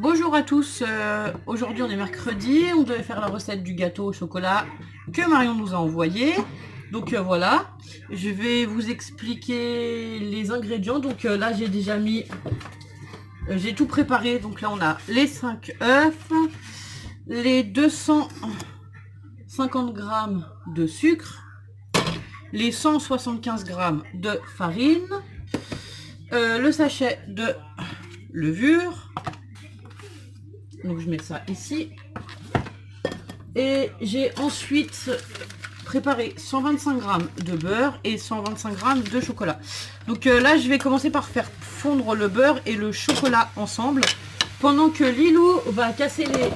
Bonjour à tous, aujourd'hui on est mercredi, on devait faire la recette du gâteau au chocolat que Marion nous a envoyé. Donc voilà, je vais vous expliquer les ingrédients. Donc là j'ai déjà mis, j'ai tout préparé. Donc là on a les 5 œufs, les 250 g de sucre, les 175 g de farine, le sachet de levure. Donc je mets ça ici. Et j'ai ensuite préparé 125 g de beurre et 125 g de chocolat. Donc là je vais commencer par faire fondre le beurre et le chocolat ensemble, pendant que Lilou va casser les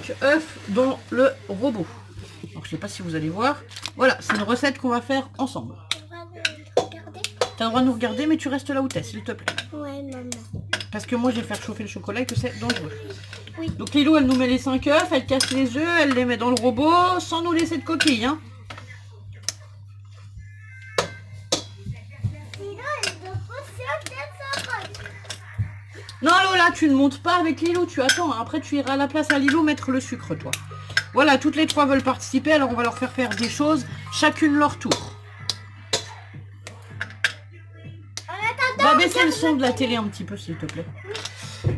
5 œufs dans le robot. Alors je sais pas si vous allez voir. Voilà, c'est une recette qu'on va faire ensemble. T'as le droit de nous regarder, mais tu restes là où t'es, s'il te plaît. Ouais, maman. Parce que moi, je vais faire chauffer le chocolat et que c'est dangereux. Oui. Donc Lilou, elle nous met les 5 œufs, elle casse les œufs, elle les met dans le robot, sans nous laisser de coquilles. Hein. Non Lola, tu ne montes pas avec Lilou, tu attends. Après, tu iras à la place à Lilou mettre le sucre, toi. Voilà, toutes les trois veulent participer, alors on va leur faire des choses, chacune leur tour. Va baisser le son de la télé un petit peu, s'il te plaît.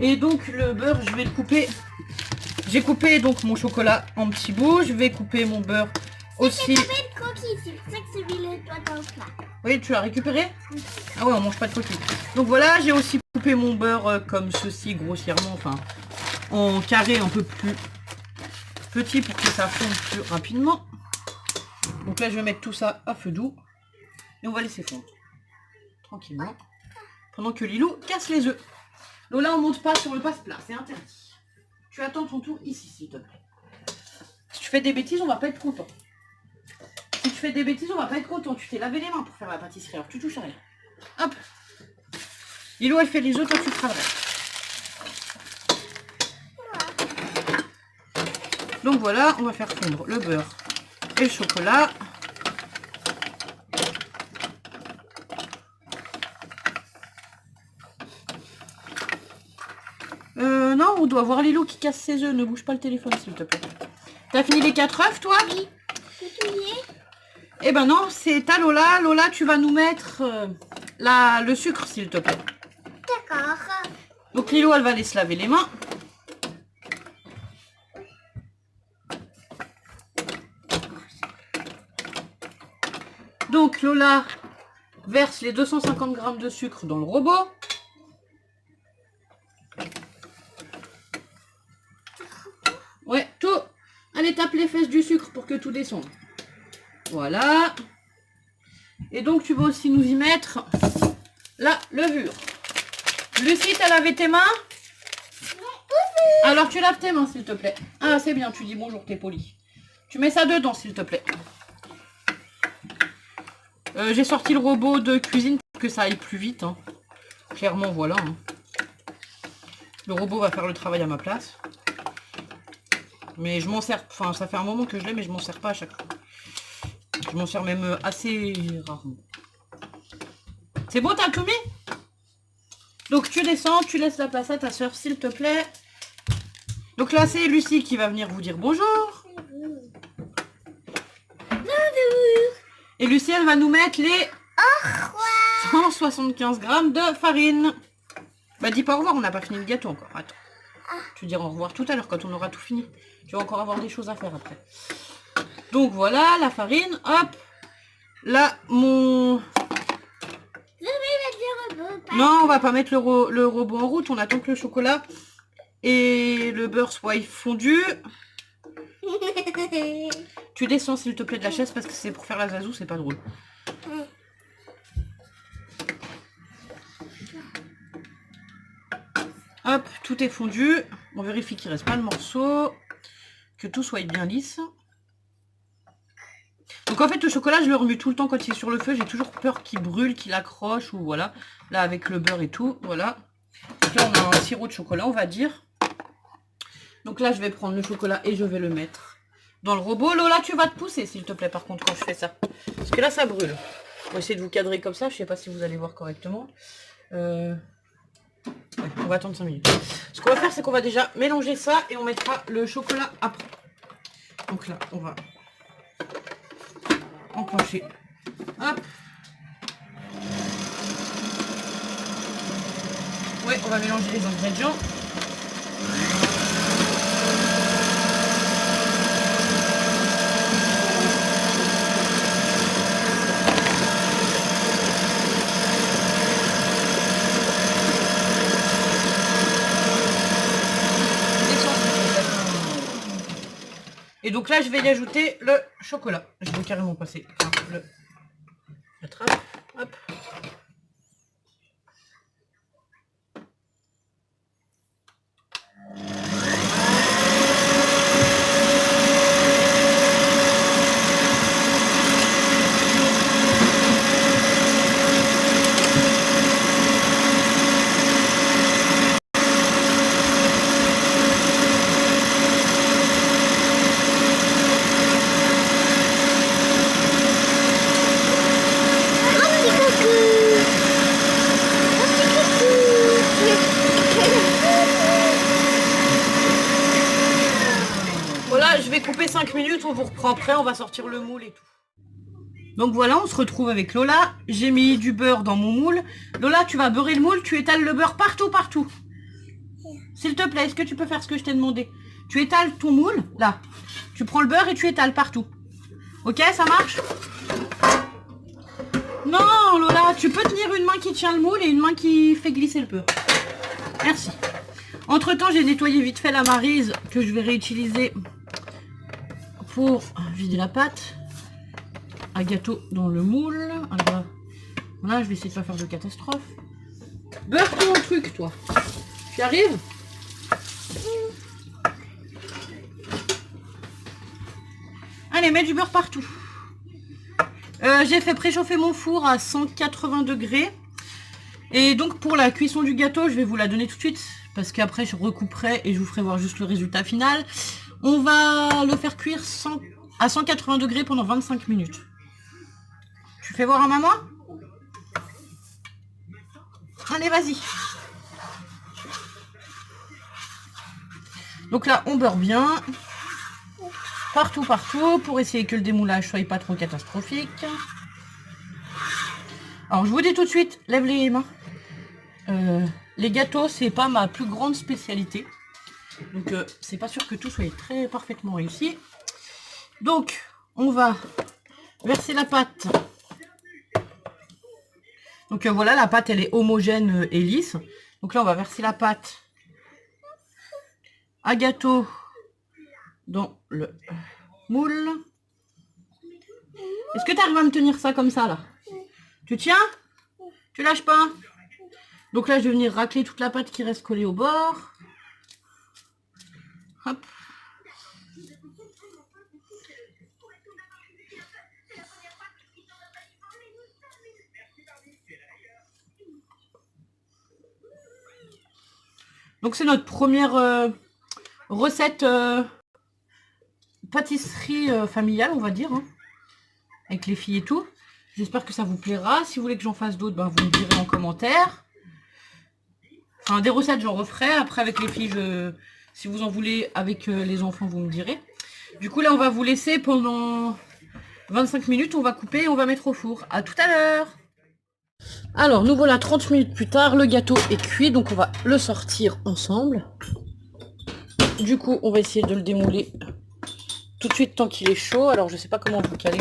Et donc le beurre, je vais le couper. J'ai coupé donc mon chocolat en petits bouts. Je vais couper mon beurre aussi. C'est une coquille, c'est pour ça que celui-là doit dans le plat. Oui, tu l'as récupéré? Ah ouais, on mange pas de coquilles. Donc voilà, j'ai aussi coupé mon beurre comme ceci, grossièrement, enfin en carré un peu plus petit pour que ça fonde plus rapidement. Donc là, je vais mettre tout ça à feu doux et on va laisser fondre tranquillement pendant que Lilou casse les œufs. Lola, on monte pas sur le passe-plat, c'est interdit. Tu attends ton tour ici, s'il te plaît. Si tu fais des bêtises, on va pas être content. Si tu fais des bêtises, on va pas être content. Tu t'es lavé les mains pour faire la pâtisserie, alors tu touches à rien. Hop. Lilou, elle fait les œufs, toi tu travailles. Donc voilà, on va faire fondre le beurre et le chocolat. Non, on doit voir Lilou qui casse ses œufs. Ne bouge pas le téléphone, s'il te plaît. T'as fini les 4 œufs, toi? Oui. C'est tout lié. Eh ben non, c'est ta Lola. Lola, tu vas nous mettre le sucre, s'il te plaît. D'accord. Donc Lilou, elle va aller se laver les mains. Donc Lola verse les 250 g de sucre dans le robot. Ouais, tout. Allez, tape les fesses du sucre pour que tout descende. Voilà. Et donc, tu vas aussi nous y mettre la levure. Lucie, t'as lavé tes mains? Alors, tu laves tes mains, s'il te plaît. Ah, c'est bien, tu dis bonjour, t'es poli. Tu mets ça dedans, s'il te plaît. J'ai sorti le robot de cuisine pour que ça aille plus vite. Hein. Clairement, voilà. Hein. Le robot va faire le travail à ma place. Mais je m'en sers, enfin ça fait un moment que je l'ai, mais je m'en sers pas à chaque fois. Je m'en sers même assez rarement. C'est bon, t'as tout mis? Donc tu descends, tu laisses la place à ta soeur, s'il te plaît. Donc là, c'est Lucie qui va venir vous dire bonjour. Et Lucie, elle va nous mettre les 175 g de farine. Bah dis pas au revoir, on n'a pas fini le gâteau encore. Attends. Tu diras au revoir tout à l'heure quand on aura tout fini. Tu vas encore avoir des choses à faire après. Donc voilà, la farine, hop. Là, mon... Non, on va pas mettre le robot en route. On attend que le chocolat et le beurre soient fondus. Tu descends s'il te plaît de la chaise parce que c'est pour faire la zazou, c'est pas drôle. Hop, tout est fondu. On vérifie qu'il ne reste pas de morceaux. Que tout soit bien lisse. Donc en fait, le chocolat, je le remue tout le temps quand il est sur le feu. J'ai toujours peur qu'il brûle, qu'il accroche ou voilà. Là, avec le beurre et tout, voilà. Donc là, on a un sirop de chocolat, on va dire. Donc là, je vais prendre le chocolat et je vais le mettre dans le robot. Lola, tu vas te pousser, s'il te plaît, par contre, quand je fais ça. Parce que là, ça brûle. On va essayer de vous cadrer comme ça. Je ne sais pas si vous allez voir correctement. Ouais, on va attendre 5 minutes. Ce qu'on va faire, c'est qu'on va déjà mélanger ça et on mettra le chocolat après. Donc là, on va enclencher. Hop. Ouais, on va mélanger les ingrédients. Et donc là, je vais y ajouter le chocolat. Je vais carrément passer par la trappe. Hop. Voilà, je vais couper 5 minutes, on vous reprend après, on va sortir le moule et tout. Donc voilà, on se retrouve avec Lola. J'ai mis du beurre dans mon moule. Lola, tu vas beurrer le moule, tu étales le beurre partout, partout. S'il te plaît, est-ce que tu peux faire ce que je t'ai demandé? Tu étales ton moule, là. Tu prends le beurre et tu étales partout. Ok, ça marche? Non, Lola, tu peux tenir une main qui tient le moule et une main qui fait glisser le beurre. Merci. Entre-temps, j'ai nettoyé vite fait la maryse que je vais réutiliser pour vider la pâte à gâteau dans le moule. Alors là, je vais essayer de pas faire de catastrophe. Beurre ton truc, toi. Tu arrives? Allez, mets du beurre partout. J'ai fait préchauffer mon four à 180 degrés. Et donc pour la cuisson du gâteau, je vais vous la donner tout de suite. Parce qu'après, je recouperai et je vous ferai voir juste le résultat final. On va le faire cuire à 180 degrés pendant 25 minutes. Tu fais voir à maman? Allez, vas-y. Donc là, on beurre bien. Partout, partout, pour essayer que le démoulage soit pas trop catastrophique. Alors, je vous dis tout de suite, lève les mains. Les gâteaux, c'est pas ma plus grande spécialité. Donc, c'est pas sûr que tout soit très parfaitement réussi. Donc, on va verser la pâte. Donc, voilà, la pâte, elle est homogène et lisse. Donc là, on va verser la pâte à gâteau dans le moule. Est-ce que tu arrives à me tenir ça comme ça, là? Tu tiens? Tu lâches pas? Donc là, je vais venir racler toute la pâte qui reste collée au bord. Hop. Donc c'est notre première recette pâtisserie familiale, on va dire, hein, avec les filles et tout. J'espère que ça vous plaira. Si vous voulez que j'en fasse d'autres, ben, vous me direz en commentaire. Enfin, des recettes, j'en referai. Après, avec les filles, si vous en voulez, avec les enfants, vous me direz. Du coup, là, on va vous laisser pendant 25 minutes. On va couper et on va mettre au four. À tout à l'heure. Alors, nous voilà 30 minutes plus tard. Le gâteau est cuit, donc on va le sortir ensemble. Du coup, on va essayer de le démouler tout de suite tant qu'il est chaud. Alors, je sais pas comment vous caler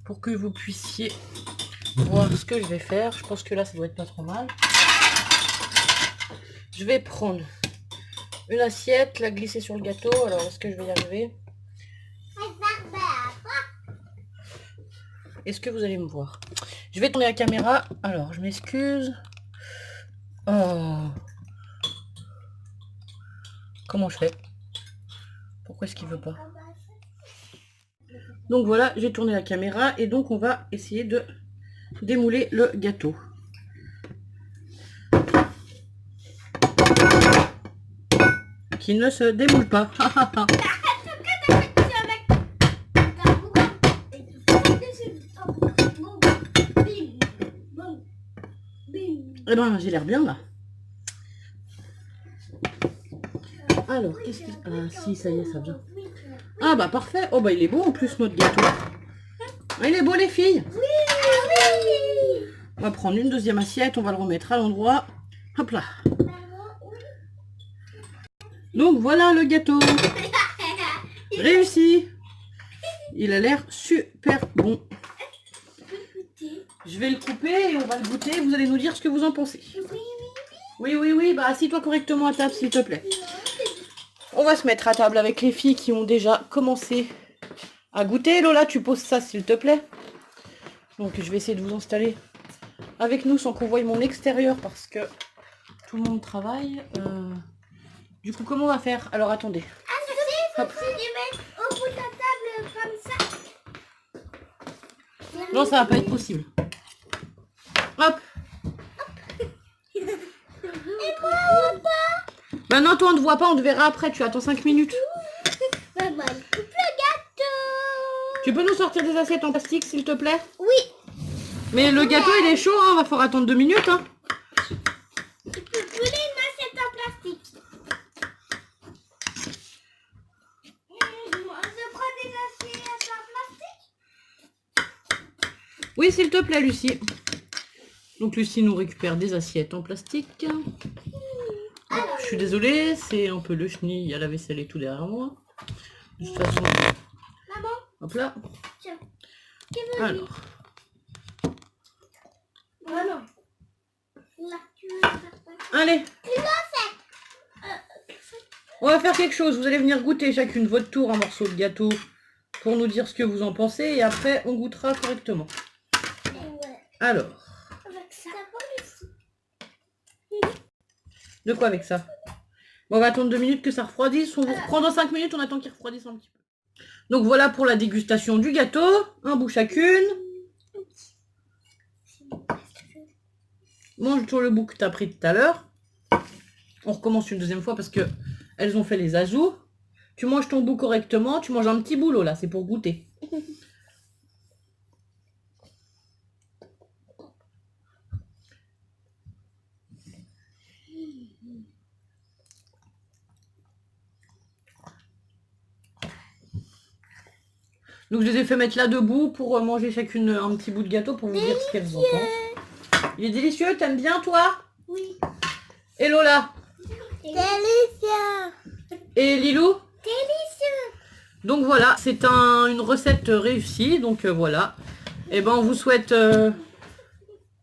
pour que vous puissiez voir ce que je vais faire. Je pense que là, ça doit être pas trop mal. Je vais prendre une assiette, la glisser sur le gâteau. Alors, est-ce que je vais y arriver? Est-ce que vous allez me voir? Je vais tourner la caméra. Alors, je m'excuse. Oh. Comment je fais? Pourquoi est-ce qu'il veut pas? Donc voilà, j'ai tourné la caméra et donc on va essayer de démouler le gâteau. Qui ne se démoule pas. Eh ben, j'ai l'air bien là. Alors, qu'est-ce qu'il... Ah si, ça y est, ça vient. Ah bah parfait. Oh bah il est beau en plus notre gâteau. Ah, il est beau les filles. On va prendre une deuxième assiette, on va le remettre à l'endroit. Hop là. Donc voilà le gâteau. Réussi. Il a l'air super bon. Je vais le couper et on va le goûter. Vous allez nous dire ce que vous en pensez. Oui. Bah assis-toi correctement à table s'il te plaît. On va se mettre à table avec les filles qui ont déjà commencé à goûter. Lola, tu poses ça s'il te plaît. Donc je vais essayer de vous installer avec nous sans qu'on voie mon extérieur parce que tout le monde travaille. Du coup, comment on va faire? Alors attendez. Ah, je sais, faut les mettre au bout de la table comme ça. Non, ça va pas être possible. Hop. Et moi, on voit pas. Maintenant, toi, on ne te voit pas, on te verra après. Tu attends 5 minutes. Maman, coupe le gâteau. Tu peux nous sortir des assiettes en plastique, s'il te plaît? Oui. Mais le gâteau, il est chaud, hein. Va falloir attendre 2 minutes, hein. Tu peux brûler une assiette en plastique. Je prends des assiettes en plastique. Oui, s'il te plaît, Lucie. Donc, Lucie nous récupère des assiettes en plastique. Hop, je suis désolée, c'est un peu le chenille. Il y a la vaisselle et tout derrière moi. De toute façon, Maman, hop là. tiens. Qui veut lui? Alors, Maman. Là, tu veux faire ça? allez. Tu l'as fait. On va faire quelque chose. Vous allez venir goûter chacune votre tour un morceau de gâteau pour nous dire ce que vous en pensez. Et après, on goûtera correctement. Ouais. Alors, Avec ça. de quoi avec ça? Bon, on va attendre 2 minutes que ça refroidisse. On vous reprend dans 5 minutes. On attend qu'il refroidisse un petit peu. Donc voilà pour la dégustation du gâteau. Un bout chacune. Mange sur le bout que tu as pris tout à l'heure. On recommence une deuxième fois parce que elles ont fait les azous. Tu manges ton bout correctement. Tu manges un petit boulot là. C'est pour goûter. Donc je les ai fait mettre là debout pour manger chacune un petit bout de gâteau pour vous dire ce qu'elles en pensent. Il est délicieux, t'aimes bien toi? Oui. Et Lola? Délicieux. Et Lilou? Délicieux. Donc voilà, c'est une recette réussie. Donc voilà. Et ben on vous souhaite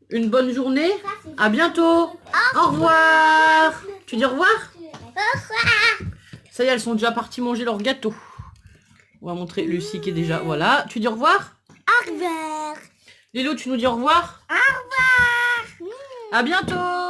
une bonne journée. À bientôt. Au revoir. Tu dis au revoir? Au revoir. Ça y est, elles sont déjà parties manger leur gâteau. On va montrer Lucie qui est déjà... Voilà. Tu dis au revoir? Au revoir. Lilou, tu nous dis au revoir? Au revoir. À bientôt.